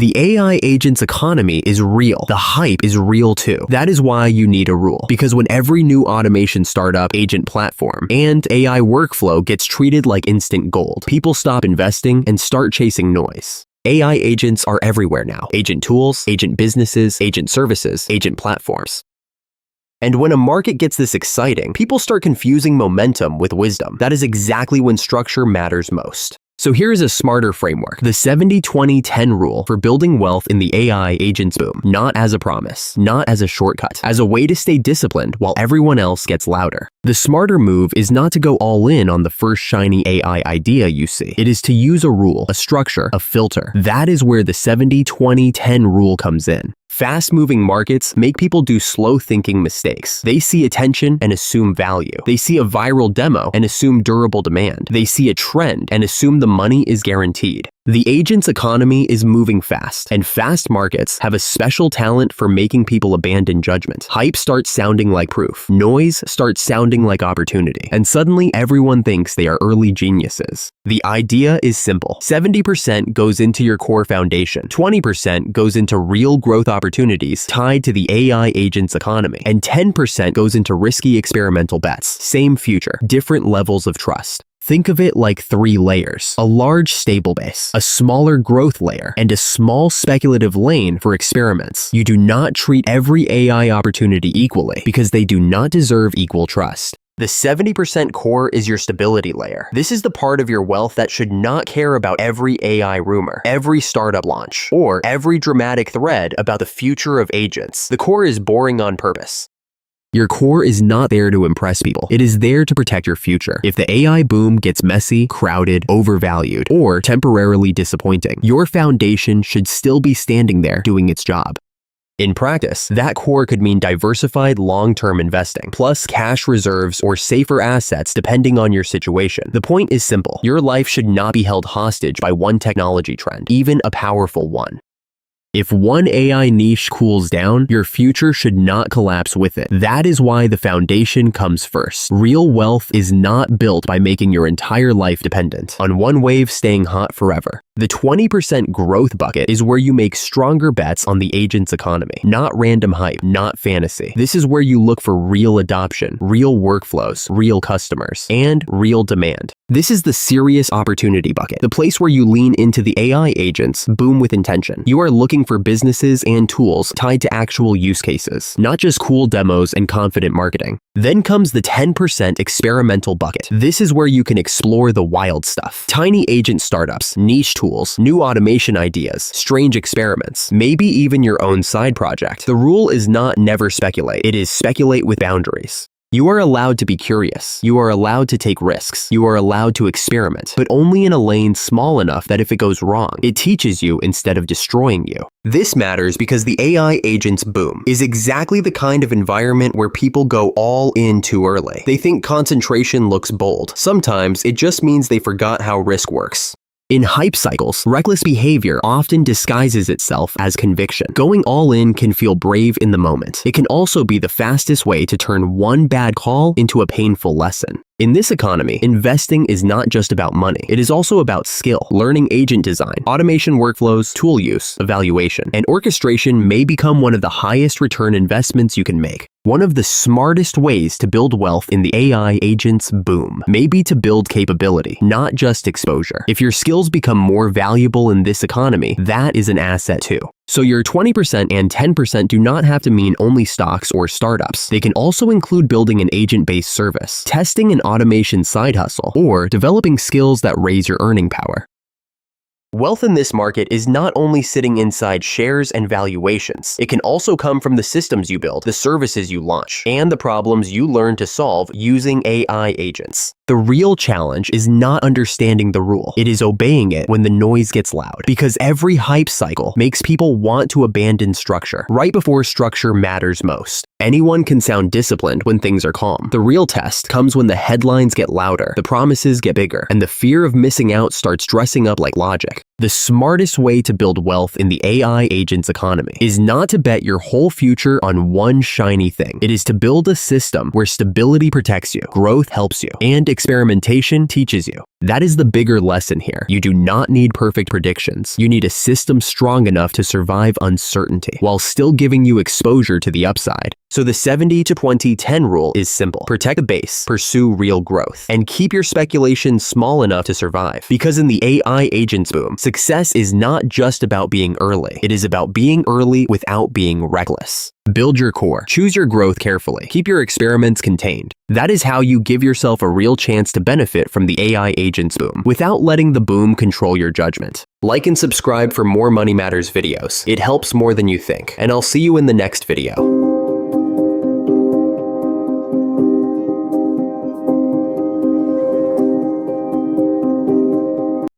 The AI agents economy is real. The hype is real too. That is why you need a rule. Because when every new automation startup, agent platform, and AI workflow gets treated like instant gold, people stop investing and start chasing noise. AI agents are everywhere now. Agent tools, agent businesses, agent services, agent platforms. And when a market gets this exciting, people start confusing momentum with wisdom. That is exactly when structure matters most. So here is a smarter framework, the 70-20-10 rule for building wealth in the AI agents boom, not as a promise, not as a shortcut, as a way to stay disciplined while everyone else gets louder. The smarter move is not to go all in on the first shiny AI idea you see. It is to use a rule, a structure, a filter. That is where the 70-20-10 rule comes in. Fast-moving markets make people do slow-thinking mistakes. They see attention and assume value. They see a viral demo and assume durable demand. They see a trend and assume the money is guaranteed. The agent's economy is moving fast, and fast markets have a special talent for making people abandon judgment. Hype starts sounding like proof. Noise starts sounding like opportunity. And suddenly, everyone thinks they are early geniuses. The idea is simple. 70% goes into your core foundation. 20% goes into real growth opportunities tied to the AI agent's economy. And 10% goes into risky experimental bets. Same future, different levels of trust. Think of it like 3 layers: a large stable base, a smaller growth layer, and a small speculative lane for experiments. You do not treat every AI opportunity equally because they do not deserve equal trust. The 70% core is your stability layer. This is the part of your wealth that should not care about every AI rumor, every startup launch, or every dramatic thread about the future of agents. The core is boring on purpose. Your core is not there to impress people. It is there to protect your future. If the AI boom gets messy, crowded, overvalued, or temporarily disappointing, your foundation should still be standing there doing its job. In practice, that core could mean diversified long-term investing, plus cash reserves or safer assets depending on your situation. The point is simple. Your life should not be held hostage by one technology trend, even a powerful one. If one AI niche cools down, your future should not collapse with it. That is why the foundation comes first. Real wealth is not built by making your entire life dependent on one wave staying hot forever. The 20% growth bucket is where you make stronger bets on the agent's economy, not random hype, not fantasy. This is where you look for real adoption, real workflows, real customers, and real demand. This is the serious opportunity bucket, the place where you lean into the AI agents boom with intention. You are looking for businesses and tools tied to actual use cases, not just cool demos and confident marketing. Then comes the 10% experimental bucket. This is where you can explore the wild stuff. Tiny agent startups, niche tools, new automation ideas, strange experiments, maybe even your own side project. The rule is not never speculate. It is speculate with boundaries. You are allowed to be curious. You are allowed to take risks. You are allowed to experiment, but only in a lane small enough that if it goes wrong, it teaches you instead of destroying you. This matters because the AI agents boom is exactly the kind of environment where people go all in too early. They think concentration looks bold. Sometimes it just means they forgot how risk works. In hype cycles, reckless behavior often disguises itself as conviction. Going all in can feel brave in the moment. It can also be the fastest way to turn one bad call into a painful lesson. In this economy, investing is not just about money. It is also about skill. Learning agent design, automation workflows, tool use, evaluation, and orchestration may become one of the highest return investments you can make. One of the smartest ways to build wealth in the AI agents boom may be to build capability, not just exposure. If your skills become more valuable in this economy, that is an asset too. So your 20% and 10% do not have to mean only stocks or startups. They can also include building an agent-based service, testing an automation side hustle, or developing skills that raise your earning power. Wealth in this market is not only sitting inside shares and valuations. It can also come from the systems you build, the services you launch, and the problems you learn to solve using AI agents. The real challenge is not understanding the rule. It is obeying it when the noise gets loud. Because every hype cycle makes people want to abandon structure right before structure matters most. Anyone can sound disciplined when things are calm. The real test comes when the headlines get louder, the promises get bigger, and the fear of missing out starts dressing up like logic. The smartest way to build wealth in the AI agents economy is not to bet your whole future on one shiny thing. It is to build a system where stability protects you, growth helps you, and experimentation teaches you. That is the bigger lesson here. You do not need perfect predictions. You need a system strong enough to survive uncertainty while still giving you exposure to the upside. So the 70-20-10 rule is simple. Protect the base, pursue real growth, and keep your speculation small enough to survive. Because in the AI agents boom, success is not just about being early. It is about being early without being reckless. Build your core. Choose your growth carefully. Keep your experiments contained. That is how you give yourself a real chance to benefit from the AI agents boom without letting the boom control your judgment. Like and subscribe for more Money Matters videos. It helps more than you think. And I'll see you in the next video.